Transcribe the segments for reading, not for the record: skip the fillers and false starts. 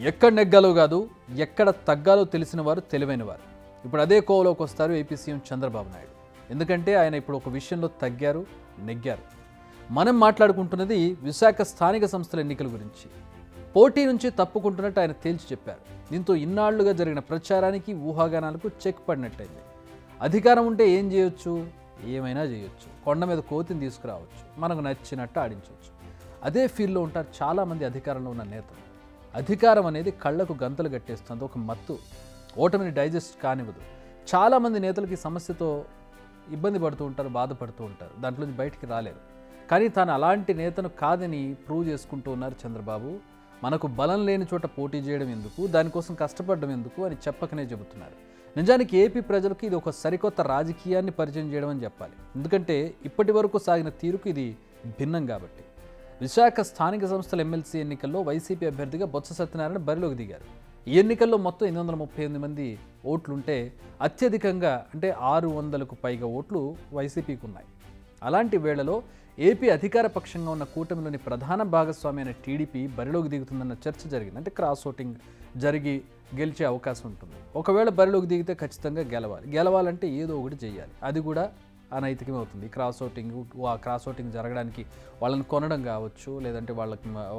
ఎక్కడ నెగ్గాలో కాదు ఎక్కడ తగ్గాలో తెలిసిన వారు తెలివైన వారు. ఇప్పుడు అదే కోవలోకి వస్తారు ఏపీ సీఎం చంద్రబాబు నాయుడు. ఎందుకంటే ఆయన ఇప్పుడు ఒక విషయంలో తగ్గారు, నెగ్గారు. మనం మాట్లాడుకుంటున్నది విశాఖ స్థానిక సంస్థల ఎన్నికల గురించి. పోటీ నుంచి తప్పుకుంటున్నట్టు ఆయన తేల్చి చెప్పారు. దీంతో ఇన్నాళ్లుగా జరిగిన ప్రచారానికి, ఊహాగానాలకు చెక్ పడినట్టయింది. అధికారం ఉంటే ఏం చేయొచ్చు? ఏమైనా చేయొచ్చు. కొండ మీద కోతిని తీసుకురావచ్చు, మనకు నచ్చినట్టు ఆడించవచ్చు. అదే ఫీల్డ్లో ఉంటారు చాలామంది అధికారంలో ఉన్న నేతలు. అధికారం అనేది కళ్లకు గంతలు కట్టేస్తుంది, ఒక మత్తు. ఓటమిని డైజెస్ట్ కానివ్వదు. చాలామంది నేతలకి సమస్యతో ఇబ్బంది పడుతూ ఉంటారు, బాధపడుతూ ఉంటారు, దాంట్లో బయటికి రాలేరు. కానీ తాను అలాంటి నేతను కాదని ప్రూవ్ చేసుకుంటూ ఉన్నారు చంద్రబాబు. మనకు బలం లేని చోట పోటీ చేయడం ఎందుకు, దానికోసం కష్టపడడం ఎందుకు అని చెప్పకనే చెబుతున్నారు. నిజానికి ఏపీ ప్రజలకు ఇది ఒక సరికొత్త రాజకీయాన్ని పరిచయం చేయడం అని చెప్పాలి. ఎందుకంటే ఇప్పటి వరకు సాగిన తీరుకు ఇది భిన్నం కాబట్టి. విశాఖ స్థానిక సంస్థల ఎమ్మెల్సీ ఎన్నికల్లో వైసీపీ అభ్యర్థిగా బొత్స సత్యనారాయణ బరిలోకి దిగారు. ఈ ఎన్నికల్లో మొత్తం 838 మంది ఓట్లుంటే అత్యధికంగా అంటే 600కు పైగా ఓట్లు వైసీపీకి ఉన్నాయి. అలాంటి వేళలో ఏపీ అధికార పక్షంగా ఉన్న కూటమిలోని ప్రధాన భాగస్వామి అయిన టీడీపీ బరిలోకి దిగుతుందన్న చర్చ జరిగింది. అంటే క్రాస్ ఓటింగ్ జరిగి గెలిచే అవకాశం ఉంటుంది. ఒకవేళ బరిలోకి దిగితే ఖచ్చితంగా గెలవాలంటే ఏదో ఒకటి చేయాలి. అది కూడా అనైతికమే అవుతుంది. క్రాస్ ఓటింగ్ జరగడానికి వాళ్ళని కొనడం కావచ్చు, లేదంటే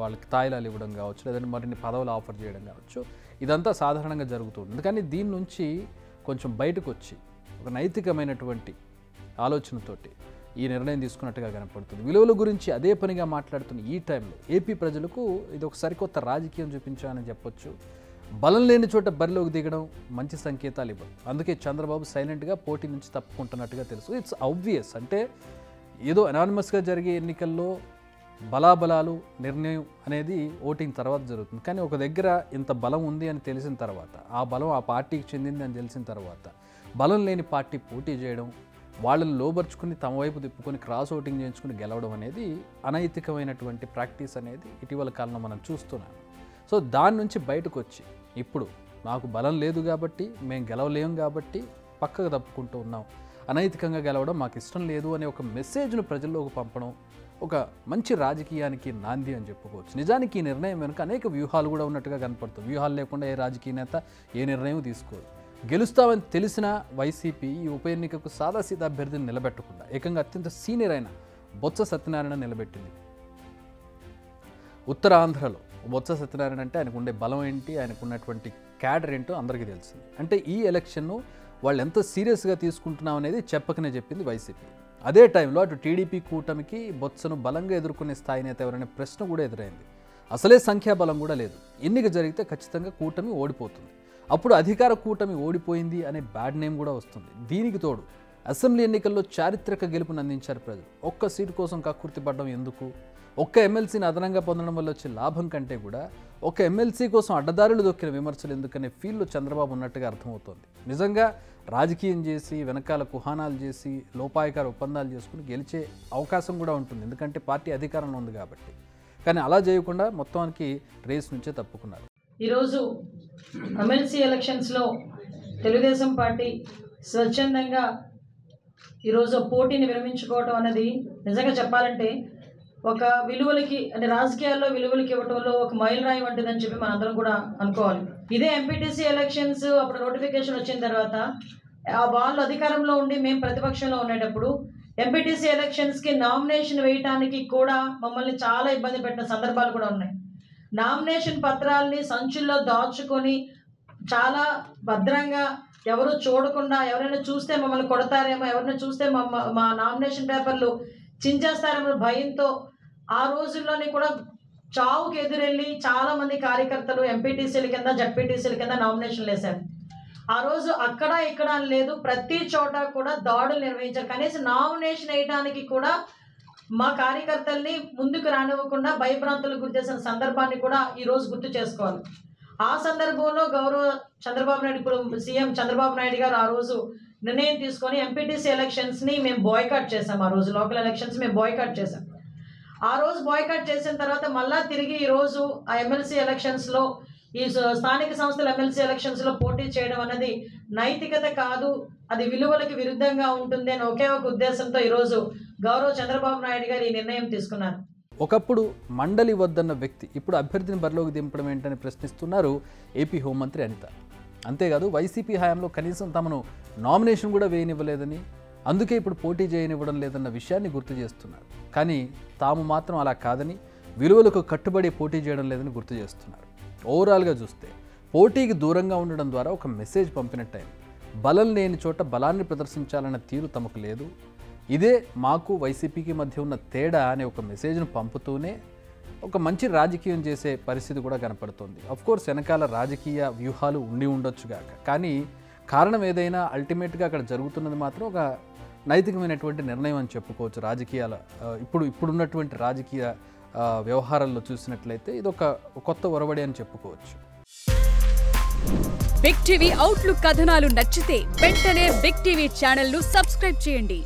వాళ్ళకి తాయిలాలు ఇవ్వడం కావచ్చు, లేదంటే మరిన్ని పదవులు ఆఫర్ చేయడం కావచ్చు, ఇదంతా సాధారణంగా జరుగుతుంది. కానీ దీని నుంచి కొంచెం బయటకు వచ్చి ఒక నైతికమైనటువంటి ఆలోచనతోటి ఈ నిర్ణయం తీసుకున్నట్టుగా కనపడుతుంది. విలువల గురించి అదే పనిగా మాట్లాడుతున్న ఈ టైంలో ఏపీ ప్రజలకు ఇది ఒక సరికొత్త రాజకీయం చూపించాలని చెప్పొచ్చు. బలం లేని చోట బరిలోకి దిగడం మంచి సంకేతాలు ఇవ్వదు. అందుకే చంద్రబాబు సైలెంట్గా పోటీ నుంచి తప్పుకుంటున్నట్టుగా తెలుసు. It's obvious. అంటే ఏదో అనానిమస్గా జరిగే ఎన్నికల్లో బలాబలాలు నిర్ణయం అనేది ఓటింగ్ తర్వాత జరుగుతుంది. కానీ ఒక దగ్గర ఇంత బలం ఉంది అని తెలిసిన తర్వాత, ఆ బలం ఆ పార్టీకి చెందింది అని తెలిసిన తర్వాత, బలం లేని పార్టీ పోటీ చేయడం, వాళ్ళని లోబర్చుకుని తమ వైపు తిప్పుకొని క్రాస్ ఓటింగ్ చేయించుకుని గెలవడం అనేది అనైతికమైనటువంటి ప్రాక్టీస్ అనేది ఇటీవల కాలంలో మనం చూస్తున్నాం. సో దాని నుంచి బయటకు వచ్చి ఇప్పుడు మాకు బలం లేదు కాబట్టి, మేము గెలవలేము కాబట్టి పక్కకు తప్పుకుంటూ ఉన్నాం, అనైతికంగా గెలవడం మాకు ఇష్టం లేదు అనే ఒక మెసేజ్ను ప్రజల్లోకి పంపడం ఒక మంచి రాజకీయానికి నాంది అని చెప్పుకోవచ్చు. నిజానికి ఈ నిర్ణయం వెనుక అనేక వ్యూహాలు కూడా ఉన్నట్టుగా కనపడుతుంది. వ్యూహాలు లేకుండా ఏ రాజకీయ నేత ఏ నిర్ణయం తీసుకోరు. గెలుస్తామని తెలిసిన వైసీపీ ఈ ఉప ఎన్నికకు సాదాసీదా అభ్యర్థిని నిలబెట్టకుండా ఏకంగా అత్యంత సీనియర్ అయిన బొత్స సత్యనారాయణ నిలబెట్టింది. ఉత్తరాంధ్రలో బొత్స సత్యనారాయణ అంటే ఆయనకు ఉండే బలం ఏంటి, ఆయనకు ఉన్నటువంటి క్యాడర్ ఏంటో అందరికీ తెలిసింది. అంటే ఈ ఎలక్షన్ను వాళ్ళు ఎంత సీరియస్గా తీసుకుంటున్నాం అనేది చెప్పకనే చెప్పింది వైసీపీ. అదే టైంలో అటు టీడీపీ కూటమికి బొత్సను బలంగా ఎదుర్కొనే స్థాయి నేత ఎవరనే ప్రశ్న కూడా ఎదురైంది. అసలే సంఖ్యాబలం కూడా లేదు. ఎన్నిక జరిగితే ఖచ్చితంగా కూటమి ఓడిపోతుంది. అప్పుడు అధికార కూటమి ఓడిపోయింది అనే బ్యాడ్ నేమ్ కూడా వస్తుంది. దీనికి తోడు అసెంబ్లీ ఎన్నికల్లో చారిత్రక గెలుపును అందించారు ప్రజలు. ఒక్క సీటు కోసం కక్కుర్తి పడడం ఎందుకు? ఒక్క ఎమ్మెల్సీని అదనంగా పొందడం వల్ల వచ్చే లాభం కంటే కూడా ఒక ఎమ్మెల్సీ కోసం అడ్డదారులు దొక్కిన విమర్శలు ఎందుకనే ఫీల్డ్లో చంద్రబాబు ఉన్నట్టుగా అర్థమవుతోంది. నిజంగా రాజకీయం చేసి, వెనకాల కుహానాలు చేసి, లోపాయకార ఒప్పందాలు చేసుకుని గెలిచే అవకాశం కూడా ఉంటుంది. ఎందుకంటే పార్టీ అధికారంలో ఉంది కాబట్టి. కానీ అలా చేయకుండా మొత్తానికి రేస్ నుంచే తప్పుకున్నారు. ఈరోజు ఎమ్మెల్సీ ఎలక్షన్స్లో తెలుగుదేశం పార్టీ స్వచ్ఛందంగా ఈరోజు పోటీని విరమించుకోవడం అనేది నిజంగా చెప్పాలంటే ఒక విలువలకి అంటే రాజకీయాల్లో విలువలకి ఇవ్వటంలో ఒక మైలురాయి వంటిదని చెప్పి మనందరం కూడా అనుకోవాలి. ఇదే ఎంపీటీసీ ఎలక్షన్స్ అప్పుడు నోటిఫికేషన్ వచ్చిన తర్వాత వాళ్ళు అధికారంలో ఉండి మేము ప్రతిపక్షంలో ఉండేటప్పుడు ఎంపీటీసీ ఎలక్షన్స్కి నామినేషన్ వేయటానికి కూడా మమ్మల్ని చాలా ఇబ్బంది పెట్టిన సందర్భాలు కూడా ఉన్నాయి. నామినేషన్ పత్రాలని సంచుల్లో దాచుకొని చాలా భద్రంగా ఎవరు చూడకుండా, ఎవరైనా చూస్తే మమ్మల్ని కొడతారేమో, ఎవరైనా చూస్తే మా నామినేషన్ పేపర్లు చించేస్తారేమో భయంతో ఆ రోజుల్లోనే కూడా చావుకి ఎదురెళ్ళి చాలామంది కార్యకర్తలు ఎంపీటీసీల కింద, జడ్పీటీసీల కింద నామినేషన్లు వేశారు. ఆ రోజు అక్కడ ఇక్కడ అని లేదు, ప్రతి చోట కూడా దాడులు నిర్వహించారు. కనీసం నామినేషన్ వేయడానికి కూడా మా కార్యకర్తల్ని ముందుకు రానివ్వకుండా భయభ్రాంతులకు గురి చేసిన సందర్భాన్ని కూడా ఈరోజు గుర్తు చేసుకోవాలి. ఆ సందర్భంలో గౌరవ చంద్రబాబు నాయుడు, ఇప్పుడు సీఎం చంద్రబాబు నాయుడు గారు ఆ రోజు నిర్ణయం తీసుకొని ఎంపీటీసీ ఎలక్షన్స్ని మేము బాయ్కాట్ చేసాం. ఆ రోజు లోకల్ ఎలక్షన్స్ మేము బాయ్కాట్ చేసాం. ఆ రోజు బాయ్కాట్ చేసిన తర్వాత మళ్ళా తిరిగి ఈరోజు ఆ ఎమ్మెల్సీ ఎలక్షన్స్లో ఈ స్థానిక సంస్థల ఎమ్మెల్సీ ఎలక్షన్స్లో పోటీ చేయడం అనేది నైతికత కాదు, అది విలువలకు విరుద్ధంగా ఉంటుంది అని ఒకే ఒక ఉద్దేశంతో ఈరోజు గౌరవ చంద్రబాబు నాయుడు గారు ఈ నిర్ణయం తీసుకున్నారు. ఒకప్పుడు మండలి వద్దన్న వ్యక్తి ఇప్పుడు అభ్యర్థిని బరిలోకి దింపడం ఏంటని ప్రశ్నిస్తున్నారు ఏపీ హోంమంత్రి అనిత. అంతేకాదు వైసీపీ హయాంలో కనీసం తమను నామినేషన్ కూడా వేయనివ్వలేదని, అందుకే ఇప్పుడు పోటీ చేయనివ్వడం లేదన్న విషయాన్ని గుర్తు చేస్తున్నారు. కానీ తాము మాత్రం అలా కాదని, విలువలకు కట్టుబడి పోటీ చేయడం లేదని గుర్తు చేస్తున్నారు. ఓవరాల్గా చూస్తే పోటీకి దూరంగా ఉండడం ద్వారా ఒక మెసేజ్ పంపినట్టయింది. బలం లేని చోట బలాన్ని ప్రదర్శించాలన్న తీరు తమకు లేదు, ఇదే మాకు వైసీపీకి మధ్య ఉన్న తేడా అనే ఒక మెసేజ్ను పంపుతూనే ఒక మంచి రాజకీయం చేసే పరిస్థితి కూడా కనపడుతుంది. అఫ్కోర్స్ వెనకాల రాజకీయ వ్యూహాలు ఉండి ఉండొచ్చుగాక, కానీ కారణం ఏదైనా అల్టిమేట్గా అక్కడ జరుగుతున్నది మాత్రం ఒక నైతికమైనటువంటి నిర్ణయం అని చెప్పుకోవచ్చు. రాజకీయాల ఇప్పుడున్నటువంటి రాజకీయ వ్యవహారాల్లో చూసినట్లయితే ఇది ఒక కొత్త ఒరవడి అని చెప్పుకోవచ్చు. బిగ్ టీవీ అవుట్లుక్ కథనాలు నచ్చితే వెంటనే బిగ్ టీవీ ఛానల్ ను సబ్స్క్రైబ్ చేయండి.